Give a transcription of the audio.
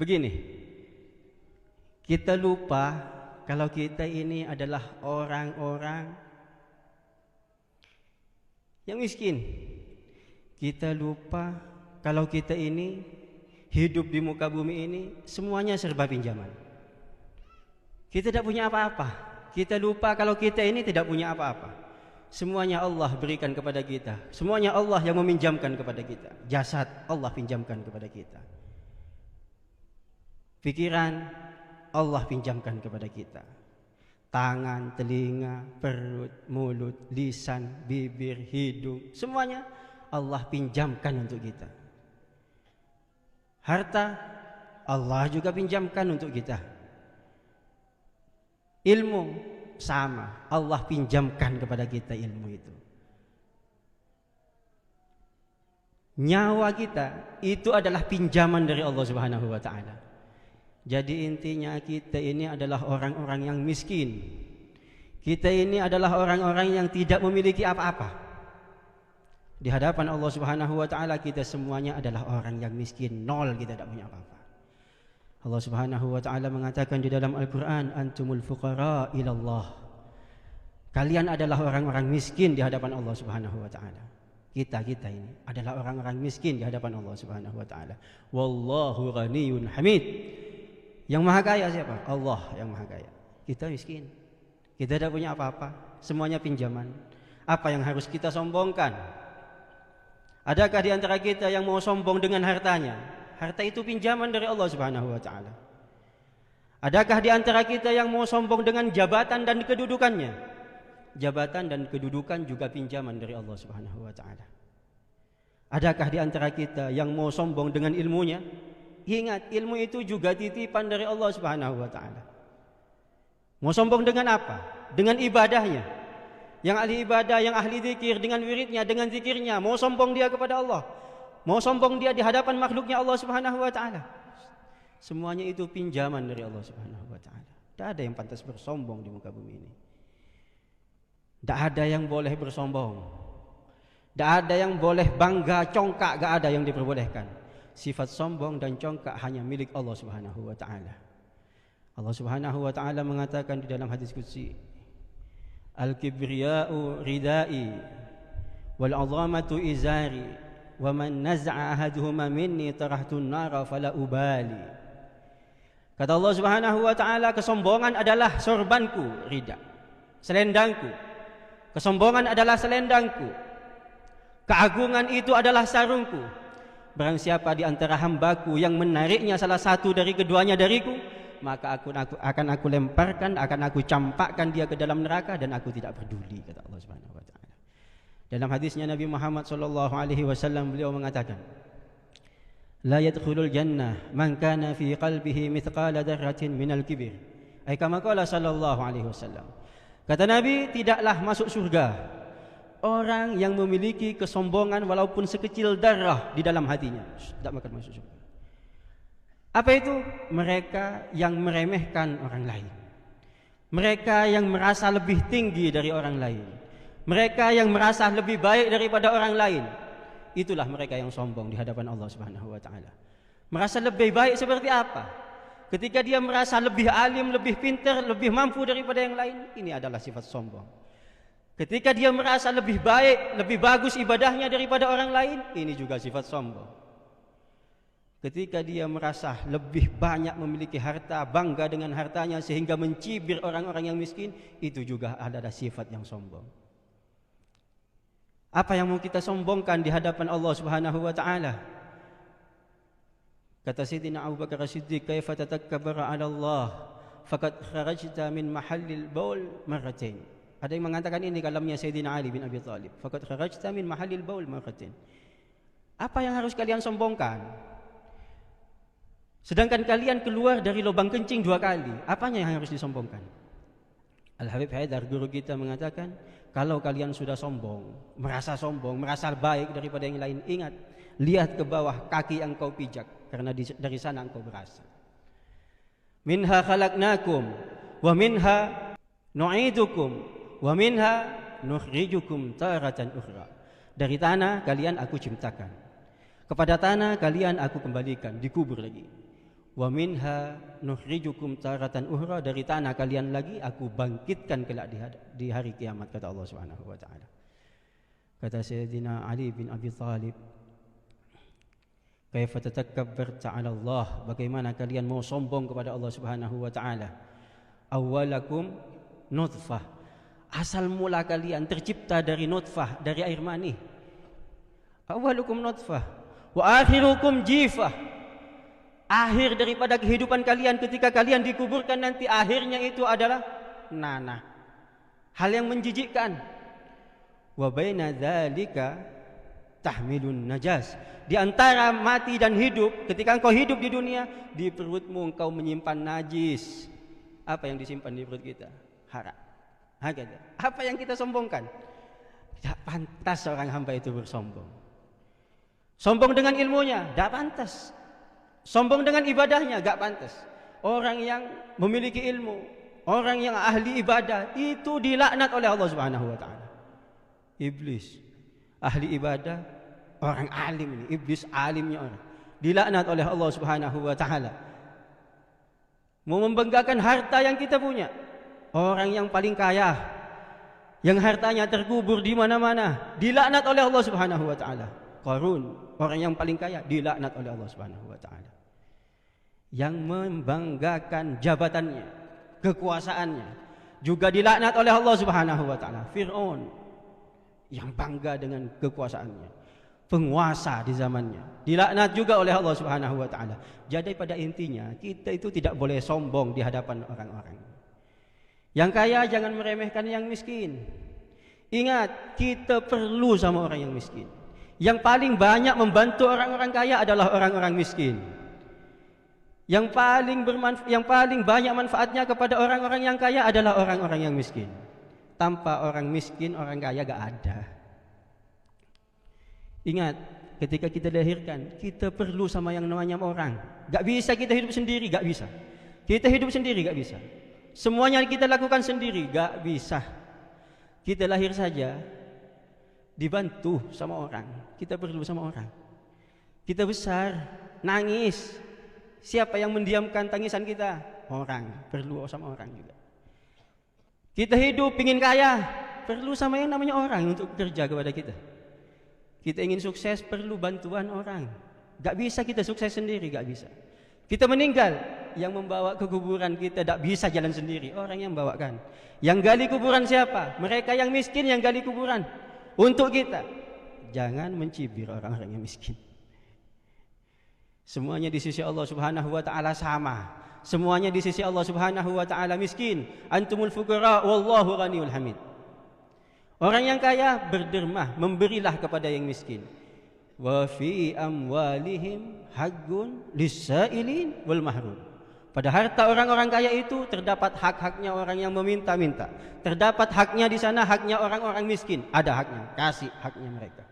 Begini, kita lupa kalau kita ini adalah orang-orang yang miskin. Kita lupa kalau kita ini hidup di muka bumi ini semuanya serba pinjaman. Kita tidak punya apa-apa. Kita lupa kalau kita ini tidak punya apa-apa. Semuanya Allah berikan kepada kita. Semuanya Allah yang meminjamkan kepada kita. Jasad Allah pinjamkan kepada kita. Pikiran Allah pinjamkan kepada kita. Tangan, telinga, perut, mulut, lisan, bibir, hidung, semuanya Allah pinjamkan untuk kita. Harta Allah juga pinjamkan untuk kita. Ilmu sama, Allah pinjamkan kepada kita ilmu itu. Nyawa kita itu adalah pinjaman dari Allah Subhanahu wa taala. Jadi intinya kita ini adalah orang-orang yang miskin. Kita ini adalah orang-orang yang tidak memiliki apa-apa. Di hadapan Allah Subhanahu wa taala kita semuanya adalah orang yang miskin, nol, kita tidak punya apa-apa. Allah Subhanahu wa taala mengatakan di dalam Al-Qur'an, antumul fuqara ilallah. Kalian adalah orang-orang miskin di hadapan Allah Subhanahu wa taala. Kita ini adalah orang-orang miskin di hadapan Allah Subhanahu wa taala. Wallahu ghaniyyun hamid. Yang maha kaya siapa? Allah yang maha kaya. Kita miskin. Kita tidak punya apa-apa. Semuanya pinjaman. Apa yang harus kita sombongkan? Adakah di antara kita yang mau sombong dengan hartanya? Harta itu pinjaman dari Allah Subhanahu wa taala. Adakah di antara kita yang mau sombong dengan jabatan dan kedudukannya? Jabatan dan kedudukan juga pinjaman dari Allah Subhanahu wa taala. Adakah di antara kita yang mau sombong dengan ilmunya? Ingat, ilmu itu juga titipan dari Allah Subhanahu wa taala. Mau sombong dengan apa? Dengan ibadahnya. Yang ahli ibadah, yang ahli zikir, dengan wiridnya, dengan zikirnya, mau sombong dia kepada Allah. Mau sombong dia di hadapan makhluknya Allah Subhanahu wa taala. Semuanya itu pinjaman dari Allah Subhanahu wa taala. Tidak ada yang pantas bersombong di muka bumi ini. Tidak ada yang boleh bersombong. Tidak ada yang boleh bangga, congkak, tidak ada yang diperbolehkan. Sifat sombong dan congkak hanya milik Allah Subhanahu wa taala. Allah Subhanahu wa taala mengatakan di dalam hadis qudsi, al-kibriya'u ridai wal 'azamatu izari wa man naz'a ahaduhuma minni tarahtun nara fala ubali. Kata Allah Subhanahu wa taala, kesombongan adalah sorbanku, rida, selendangku. Kesombongan adalah selendangku. Keagungan itu adalah sarungku. Barang siapa di antara hambaku yang menariknya salah satu dari keduanya dariku, maka akan aku lemparkan, akan aku campakkan dia ke dalam neraka dan aku tidak peduli, kata Allah Subhanahu wa taala. Dalam hadisnya Nabi Muhammad sallallahu alaihi wasallam beliau mengatakan, la yadkhulul jannah man kana fi qalbihi mithqala dzarratin minal kibir. Ai kama qala sallallahu alaihi wasallam. Kata Nabi, tidaklah masuk surga orang yang memiliki kesombongan walaupun sekecil darah di dalam hatinya. Tidak akan masuk surga. Apa itu? Mereka yang meremehkan orang lain. Mereka yang merasa lebih tinggi dari orang lain. Mereka yang merasa lebih baik daripada orang lain. Itulah mereka yang sombong di hadapan Allah Subhanahu wa taala. Merasa lebih baik seperti apa? Ketika dia merasa lebih alim, lebih pintar, lebih mampu daripada yang lain, ini adalah sifat sombong. Ketika dia merasa lebih baik, lebih bagus ibadahnya daripada orang lain, ini juga sifat sombong. Ketika dia merasa lebih banyak memiliki harta, bangga dengan hartanya sehingga mencibir orang-orang yang miskin, itu juga adalah sifat yang sombong. Apa yang mau kita sombongkan di hadapan Allah Subhanahu wa taala? Kata Sayyidina Abu Bakar As-Siddiq, "Kaifa tatakabbara 'ala Allah faqad kharajta min mahallil baul marratain." Ada yang mengatakan ini kalamnya Sayyidina Ali bin Abi Thalib, faqad kharajta min mahallil baul marratain. Apa yang harus kalian sombongkan? Sedangkan kalian keluar dari lubang kencing 2 kali. Apanya yang harus disombongkan? Al-Habib Haidar, guru kita, mengatakan, kalau kalian sudah sombong, merasa baik daripada yang lain, ingat, lihat ke bawah kaki yang kau pijak, karena dari sana engkau berasal. Minha khalaqnakum wa minha nu'idukum wa minha nukhrijukum taratan ukhra. Dari tanah kalian aku ciptakan, kepada tanah kalian aku kembalikan, dikubur lagi. Wa minha nukhrijukum taratan ukhra, dari tanah kalian lagi aku bangkitkan kelak di hari kiamat, kata Allah Subhanahu wa taala. Kata Sayyidina Ali bin Abi Thalib, kaifa tatakabbarta 'ala Allah, bagaimana kalian mau sombong kepada Allah Subhanahu wa taala. Awwalakum nutfah, asal mula kalian tercipta dari nutfah, dari air mani. Awwalukum nutfah wa akhirukum jifah, akhir daripada kehidupan kalian ketika kalian dikuburkan nanti, akhirnya itu adalah nanah, hal yang menjijikkan. Wa baina dzalika tahmilun najas, di antara mati dan hidup, ketika engkau hidup di dunia, di perutmu engkau menyimpan najis. Apa yang disimpan di perut kita? Hara. Apa yang kita sombongkan? Tidak pantas seorang hamba itu bersombong. Sombong dengan ilmunya, tidak pantas. Sombong dengan ibadahnya, tidak pantas. Orang yang memiliki ilmu, orang yang ahli ibadah, itu dilaknat oleh Allah Subhanahu wa taala. Iblis, ahli ibadah, orang alim ini, iblis alimnya orang, dilaknat oleh Allah Subhanahu wa taala. Mau membanggakan harta yang kita punya, orang yang paling kaya, yang hartanya terkubur di mana-mana, dilaknat oleh Allah Subhanahu wa taala. Qarun, orang yang paling kaya, dilaknat oleh Allah Subhanahu wa taala. Yang membanggakan jabatannya, kekuasaannya, juga dilaknat oleh Allah Subhanahu wa taala. Fir'aun, yang bangga dengan kekuasaannya, penguasa di zamannya, dilaknat juga oleh Allah Subhanahu wa taala. Jadi pada intinya kita itu tidak boleh sombong di hadapan orang-orang. Yang kaya jangan meremehkan yang miskin. Ingat, kita perlu sama orang yang miskin. Yang paling banyak membantu orang-orang kaya adalah orang-orang miskin. Yang paling banyak manfaatnya kepada orang-orang yang kaya adalah orang-orang yang miskin. Tanpa orang miskin, orang kaya gak ada. Ingat, ketika kita dilahirkan, kita perlu sama yang namanya orang. Gak bisa kita hidup sendiri, gak bisa. Kita hidup sendiri, gak bisa. Semuanya kita lakukan sendiri, gak bisa. Kita lahir saja, dibantu sama orang. Kita perlu sama orang. Kita besar, nangis. Siapa yang mendiamkan tangisan kita? Orang, perlu sama orang juga. Kita hidup ingin kaya, perlu sama yang namanya orang untuk bekerja kepada kita. Kita ingin sukses, perlu bantuan orang. Gak bisa kita sukses sendiri, gak bisa. Kita meninggal, yang membawa ke kuburan kita tak bisa jalan sendiri, orang yang bawakan. Yang gali kuburan siapa? Mereka yang miskin yang gali kuburan untuk kita. Jangan mencibir orang-orang yang miskin. Semuanya di sisi Allah Subhanahu wa taala sama. Semuanya di sisi Allah Subhanahu wa taala miskin. Antumul fuqara wallahu ghaniyul hamid. Orang yang kaya berdermah, memberilah kepada yang miskin. Wa fi amwalihim haqqun lis-sa'ilin wal mahrum. Pada harta orang-orang kaya itu terdapat hak-haknya orang yang meminta-minta. Terdapat haknya di sana, haknya orang-orang miskin. Ada haknya, kasih haknya mereka.